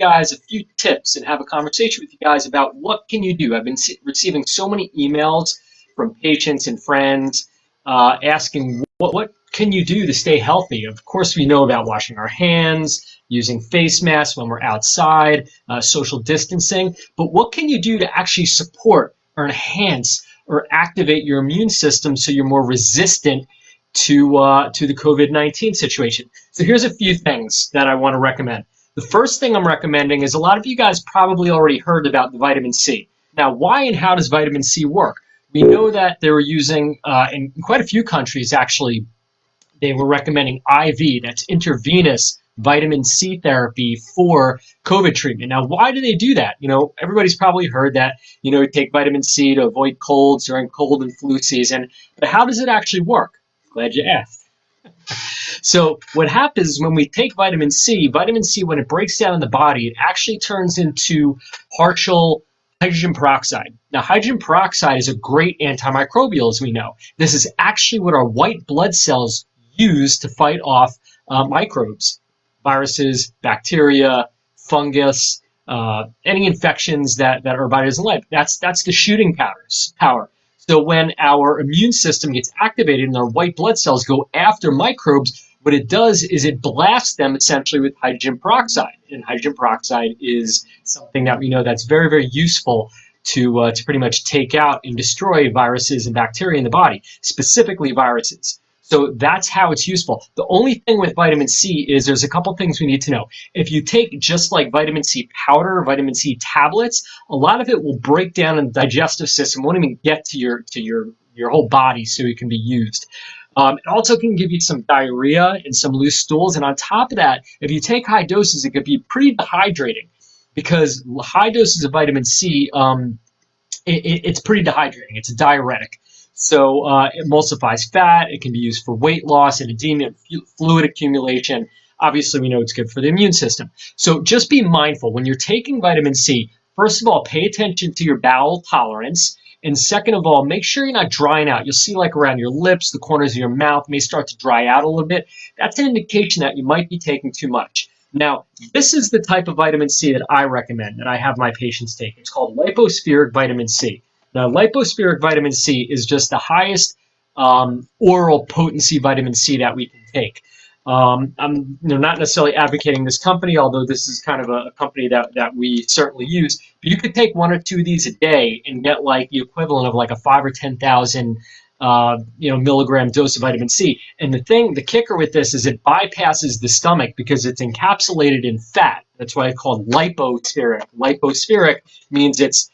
guys a few tips and have a conversation with you guys about what can you do. I've been receiving so many emails from patients and friends asking what can you do to stay healthy. Of course, we know about washing our hands, using face masks when we're outside, social distancing, but what can you do to actually support or enhance or activate your immune system so you're more resistant to the COVID-19 situation? So here's a few things that I want to recommend. The first thing I'm recommending is a lot of you guys probably already heard about the vitamin C. Now, why and how does vitamin C work? We know that they were using, in quite a few countries actually, they were recommending IV, that's intravenous vitamin C therapy for COVID treatment. Now, why do they do that? You know, everybody's probably heard that, you know, take vitamin C to avoid colds during cold and flu season, but how does it actually work? Glad you asked. So what happens when we take vitamin C, when it breaks down in the body, it actually turns into partial hydrogen peroxide. Now, hydrogen peroxide is a great antimicrobial, as we know. This is actually what our white blood cells use to fight off microbes, viruses, bacteria, fungus, any infections that our body doesn't like. That's the shooting power. So when our immune system gets activated and our white blood cells go after microbes, what it does is it blasts them essentially with hydrogen peroxide. And hydrogen peroxide is something that we know that's very, very useful to pretty much take out and destroy viruses and bacteria in the body, specifically viruses. So that's how it's useful. The only thing with vitamin C is there's a couple things we need to know. If you take just like vitamin C powder, vitamin C tablets, a lot of it will break down in the digestive system, won't even get to your whole body so it can be used. It also can give you some diarrhea and some loose stools. And on top of that, if you take high doses, it could be pretty dehydrating because high doses of vitamin C, it's pretty dehydrating. It's a diuretic. So it emulsifies fat. It can be used for weight loss and edema, fluid accumulation. Obviously, we know it's good for the immune system. So just be mindful when you're taking vitamin C. First of all, pay attention to your bowel tolerance. And second of all, make sure you're not drying out. You'll see like around your lips, the corners of your mouth may start to dry out a little bit. That's an indication that you might be taking too much. Now, this is the type of vitamin C that I recommend, that I have my patients take. It's called lipospheric vitamin C. Now, lipospheric vitamin C is just the highest oral potency vitamin C that we can take. I'm not necessarily advocating this company, although this is kind of a company that we certainly use. But you could take 1 or 2 of these a day and get like the equivalent of like a 5 or 10,000 milligram dose of vitamin C. And the kicker with this is it bypasses the stomach because it's encapsulated in fat. That's why it's called lipospheric. Lipospheric means it's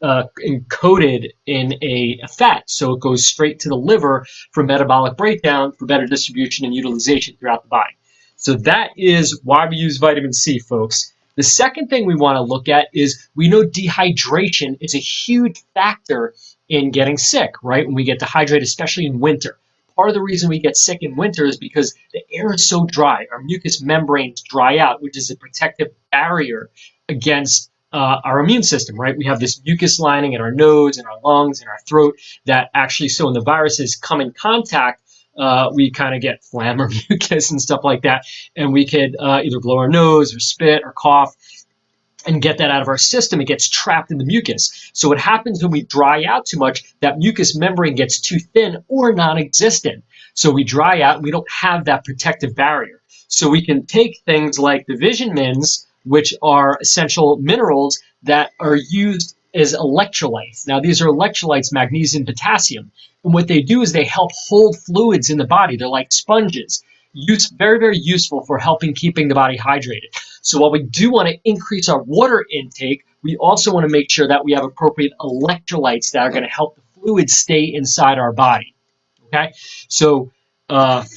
encoded in a fat, so it goes straight to the liver for metabolic breakdown, for better distribution and utilization throughout the body. So that is why we use vitamin C, folks. The second thing we want to look at is we know dehydration is a huge factor in getting sick, right? When we get dehydrated, especially in winter. Part of the reason we get sick in winter is because the air is so dry. Our mucous membranes dry out, which is a protective barrier against our immune system, right? We have this mucus lining in our nose and our lungs and our throat that actually, so when the viruses come in contact, we kind of get phlegm or mucus and stuff like that. And we could either blow our nose or spit or cough and get that out of our system. It gets trapped in the mucus. So what happens when we dry out too much, that mucous membrane gets too thin or non-existent. So we dry out and we don't have that protective barrier. So we can take things like the vitamins, which are essential minerals that are used as electrolytes. Now, these are electrolytes, magnesium, potassium. And what they do is they help hold fluids in the body. They're like sponges. Very, very useful for helping keeping the body hydrated. So while we do want to increase our water intake, we also want to make sure that we have appropriate electrolytes that are going to help the fluids stay inside our body. Okay? So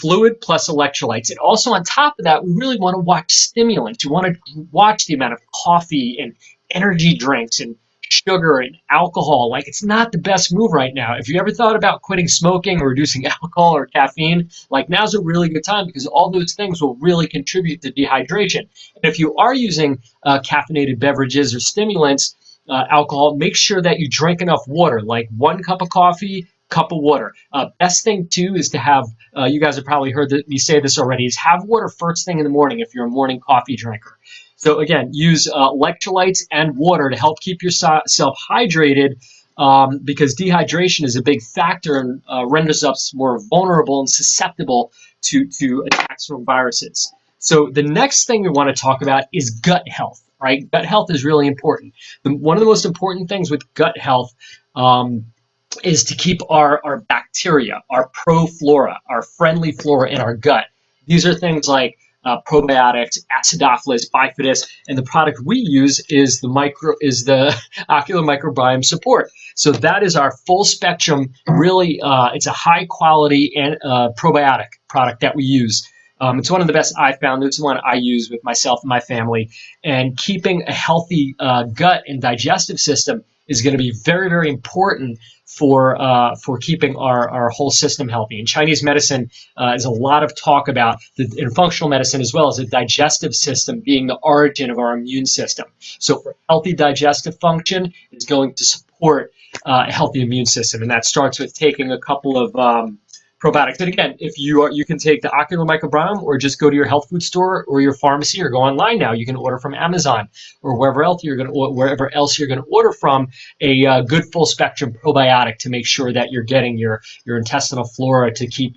fluid plus electrolytes. And also on top of that, we really want to watch stimulants. You want to watch the amount of coffee and energy drinks and sugar and alcohol. Like, it's not the best move right now. If you ever thought about quitting smoking or reducing alcohol or caffeine, like, now's a really good time because all those things will really contribute to dehydration. And if you are using caffeinated beverages or stimulants, alcohol, make sure that you drink enough water, like 1 cup of coffee, cup of water. Best thing too is to have, you guys have probably heard me say this already, is have water first thing in the morning if you're a morning coffee drinker. So again, use electrolytes and water to help keep yourself hydrated, because dehydration is a big factor and renders us more vulnerable and susceptible to attacks from viruses. So the next thing we want to talk about is gut health, right? Gut health is really important. One of the most important things with gut health is to keep our bacteria, our proflora, our friendly flora in our gut. These are things like probiotics, acidophilus, bifidus, and the product we use is the ocular microbiome support. So that is our full spectrum. Really, it's a high quality and probiotic product that we use. It's one of the best I've found. It's one I use with myself and my family. And keeping a healthy gut and digestive system is going to be very, very important for keeping our whole system healthy. In Chinese medicine, is a lot of talk about in functional medicine as well as the digestive system being the origin of our immune system. So for healthy digestive function, it's going to support a healthy immune system, and that starts with taking a couple of probiotics. And again, if you can take the ocular microbiome, or just go to your health food store or your pharmacy, or go online now. You can order from Amazon or wherever else you're going to order from a good full spectrum probiotic to make sure that you're getting your intestinal flora to keep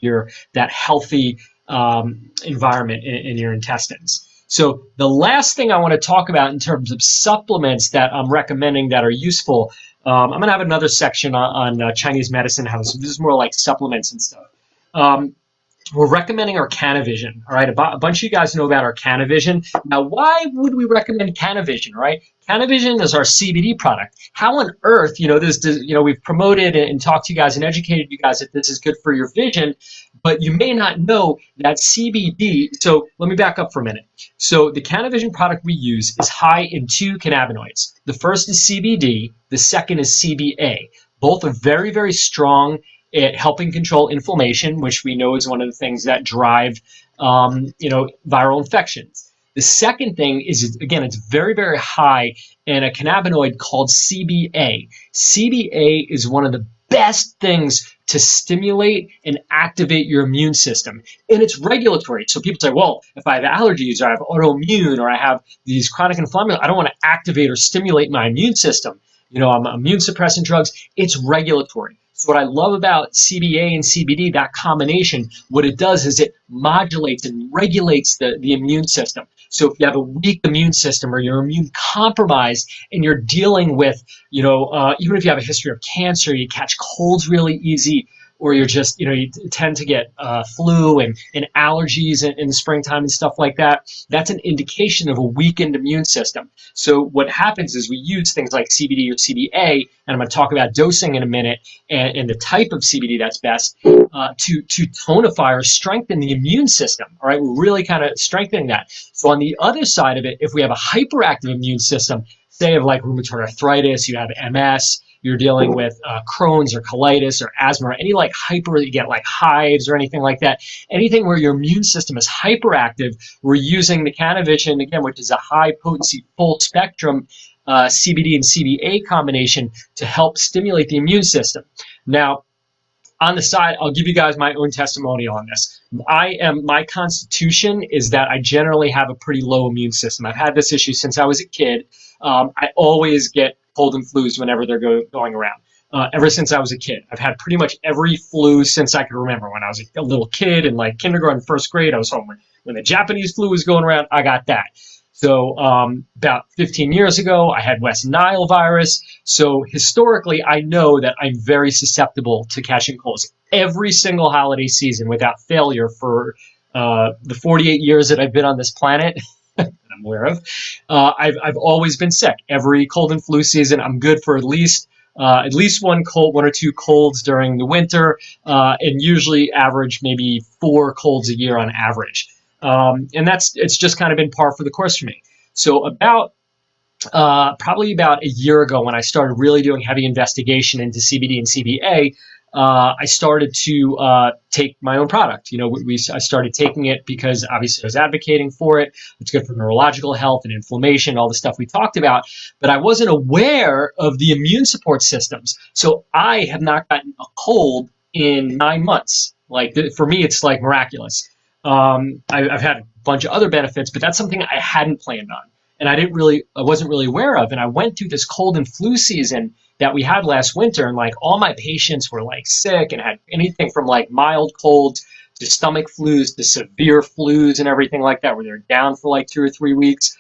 that healthy environment in your intestines. So the last thing I want to talk about in terms of supplements that I'm recommending that are useful. I'm going to have another section on Chinese medicine. This is more like supplements and stuff. We're recommending our Canavision. All right, a bunch of you guys know about our Canavision. Now, why would we recommend Canavision? Right, Canavision is our CBD product. How on earth, we've promoted and talked to you guys and educated you guys that this is good for your vision, but you may not know that CBD. So let me back up for a minute. So the Canavision product we use is high in two cannabinoids. The first is CBD. The second is CBA. Both are very, very strong at helping control inflammation, which we know is one of the things that drive, viral infections. The second thing is, again, it's very, very high in a cannabinoid called CBA. CBA is one of the best things to stimulate and activate your immune system. And it's regulatory. So people say, well, if I have allergies or I have autoimmune or I have these chronic inflammation, I don't want to activate or stimulate my immune system. I'm immune suppressant drugs. It's regulatory. So what I love about CBA and CBD, that combination, what it does is it modulates and regulates the immune system. So if you have a weak immune system or you're immune compromised and you're dealing with, even if you have a history of cancer, you catch colds really easy, or you're just, you tend to get flu and allergies in the springtime and stuff like that, that's an indication of a weakened immune system. So what happens is we use things like CBD or CBA, and I'm going to talk about dosing in a minute and the type of CBD that's best to tonify or strengthen the immune system. All right, we're really kind of strengthening that. So on the other side of it, if we have a hyperactive immune system, say of like rheumatoid arthritis, you have MS, you're dealing with Crohn's or colitis or asthma or any like you get like hives or anything like that, anything where your immune system is hyperactive, we're using the Canavision, again, which is a high potency, full spectrum CBD and CBA combination to help stimulate the immune system. Now, on the side, I'll give you guys my own testimonial on this. My constitution is that I generally have a pretty low immune system. I've had this issue since I was a kid. I always get cold and flus whenever they're going around. Ever since I was a kid, I've had pretty much every flu since I can remember. When I was a little kid in like kindergarten, first grade, I was home. When the Japanese flu was going around, I got that. So about 15 years ago, I had West Nile virus. So historically, I know that I'm very susceptible to catching colds. Every single holiday season without failure for the 48 years that I've been on this planet, that I'm aware of, I've always been sick. Every cold and flu season, I'm good for at least one or two colds during the winter, and usually average maybe 4 colds a year on average. And it's just kind of been par for the course for me. So probably about a year ago, when I started really doing heavy investigation into CBD and CBA, I started to take my own product. I started taking it because obviously I was advocating for it. It's good for neurological health and inflammation, all the stuff we talked about. But I wasn't aware of the immune support systems. So I have not gotten a cold in 9 months. For me, it's like miraculous. I've had a bunch of other benefits, but that's something I hadn't planned on. and I wasn't really aware of. And I went through this cold and flu season that we had last winter, and like all my patients were like sick and had anything from like mild colds to stomach flus to severe flus and everything like that, where they're down for like 2 or 3 weeks.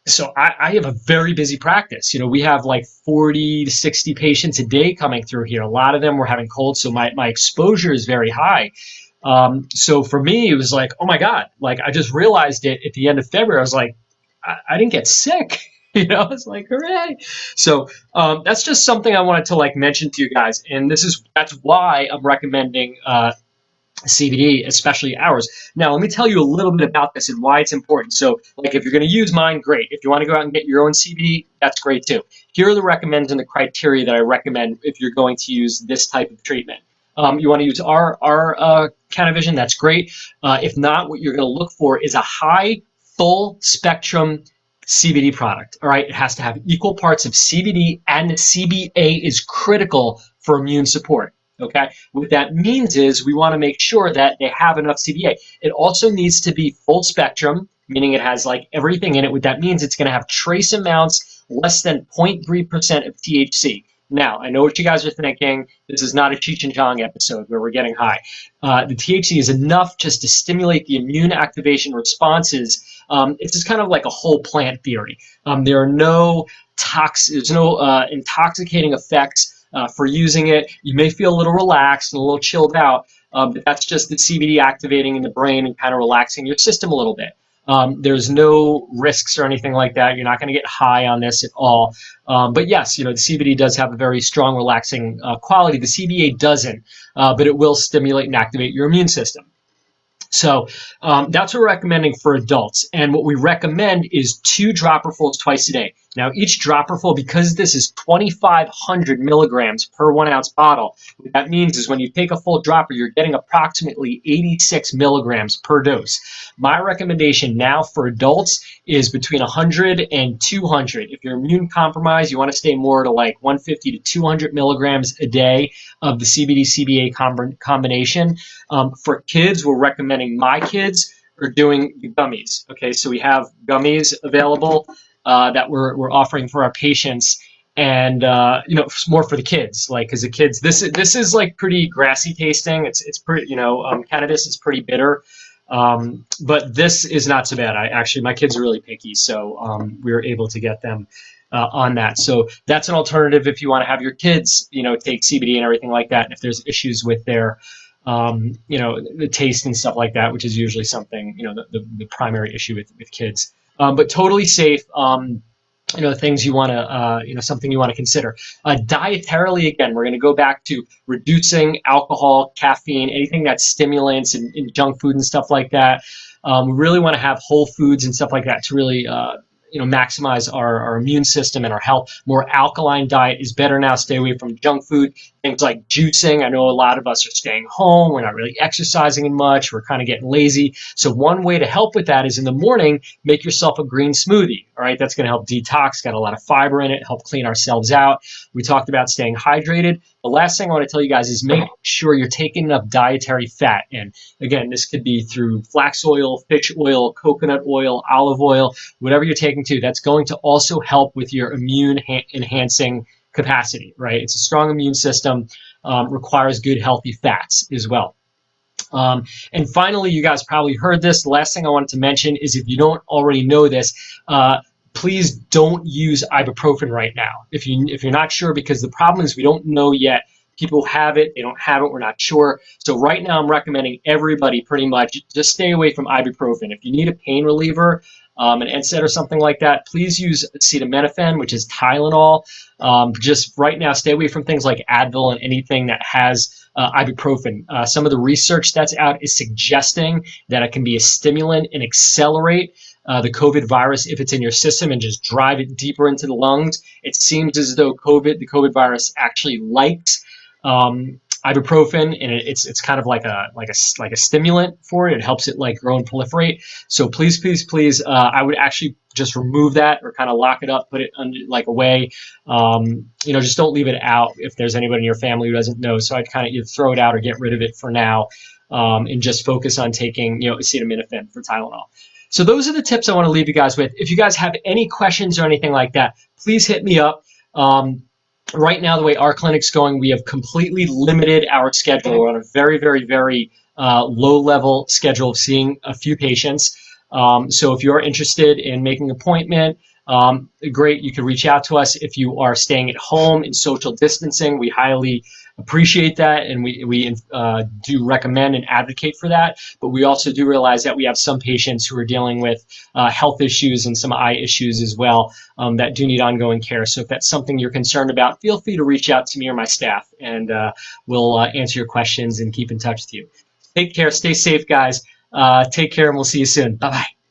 So I have a very busy practice. We have like 40 to 60 patients a day coming through here. A lot of them were having colds, so my exposure is very high. So for me, it was like, oh my God, like I just realized it at the end of February. I was like, I didn't get sick. It's like, hooray. So that's just something I wanted to like mention to you guys. And that's why I'm recommending CBD, especially ours. Now, let me tell you a little bit about this and why it's important. So, like, if you're going to use mine, great. If you want to go out and get your own CBD, that's great too. Here are the recommends and the criteria that I recommend if you're going to use this type of treatment. You want to use our Canavision, that's great. If not, what you're going to look for is a high, full spectrum CBD product. All right, it has to have equal parts of CBD, and the CBA is critical for immune support. Okay, what that means is we want to make sure that they have enough CBA. It also needs to be full spectrum, meaning it has like everything in it. What that means, it's going to have trace amounts less than 0.3% of THC. Now, I know what you guys are thinking. This is not a Cheech and Chong episode where we're getting high. The THC is enough just to stimulate the immune activation responses. It's just kind of like a whole plant theory. There are there's no intoxicating effects for using it. You may feel a little relaxed and a little chilled out, but that's just the CBD activating in the brain and kind of relaxing your system a little bit. There's no risks or anything like that. You're not going to get high on this at all. But yes, the CBD does have a very strong relaxing quality. The CBA doesn't, but it will stimulate and activate your immune system. So that's what we're recommending for adults. And what we recommend is 2 dropperfuls twice a day. Now, each dropperful, because this is 2,500 milligrams per 1 ounce bottle, what that means is when you take a full dropper, you're getting approximately 86 milligrams per dose. My recommendation now for adults is between 100 and 200. If you're immune compromised, you want to stay more to like 150 to 200 milligrams a day of the CBD-CBA combination. For kids, we're recommending my kids are doing gummies. Okay, so we have gummies available that we're offering for our patients, and more for the kids, like because the kids, this is like pretty grassy tasting. It's pretty, cannabis is pretty bitter, but this is not so bad. My kids are really picky, so we were able to get them on that. So that's an alternative if you want to have your kids, take CBD and everything like that. And if there's issues with their the taste and stuff like that, which is usually something, the primary issue with kids. But totally safe, things you want to, something you want to consider. Dietarily, again, we're going to go back to reducing alcohol, caffeine, anything that's stimulants and junk food and stuff like that. We really want to have whole foods and stuff like that to really, maximize our immune system and our health. More alkaline diet is better now. Stay away from junk food. Things like juicing. I know a lot of us are staying home. We're not really exercising much. We're kind of getting lazy. So one way to help with that is in the morning, make yourself a green smoothie. All right, that's going to help detox. Got a lot of fiber in it. Help clean ourselves out. We talked about staying hydrated. The last thing I want to tell you guys is make sure you're taking enough dietary fat. And again, this could be through flax oil, fish oil, coconut oil, olive oil, whatever you're taking to. That's going to also help with your immune enhancing capacity, right? It's a strong immune system, requires good healthy fats as well. And finally, you guys probably heard this. The last thing I wanted to mention is if you don't already know this, please don't use ibuprofen right now. If you're not sure, because the problem is we don't know yet. People have it, they don't have it, we're not sure. So right now I'm recommending everybody pretty much just stay away from ibuprofen. If you need a pain reliever, an NSAID or something like that, please use acetaminophen, which is Tylenol. Just right now stay away from things like Advil and anything that has ibuprofen. Some of the research that's out is suggesting that it can be a stimulant and accelerate the COVID virus if it's in your system and just drive it deeper into the lungs. It seems as though the COVID virus actually likes ibuprofen, and it's kind of like a stimulant for it. It helps it like grow and proliferate. So please, I would actually just remove that or kind of lock it up, put it under, like away. Just don't leave it out if there's anybody in your family who doesn't know. So I'd kind of either throw it out or get rid of it for now, and just focus on taking acetaminophen for Tylenol. So those are the tips I want to leave you guys with. If you guys have any questions or anything like that, please hit me up. Right now, the way our clinic's going, we have completely limited our schedule. We're on a very, very, very low-level schedule of seeing a few patients. So if you're interested in making an appointment, great, you can reach out to us. If you are staying at home in social distancing, we highly appreciate that, and we do recommend and advocate for that. But we also do realize that we have some patients who are dealing with health issues and some eye issues as well that do need ongoing care. So if that's something you're concerned about, feel free to reach out to me or my staff, and we'll answer your questions and keep in touch with you. Take care. Stay safe, guys. Take care, and we'll see you soon. Bye-bye.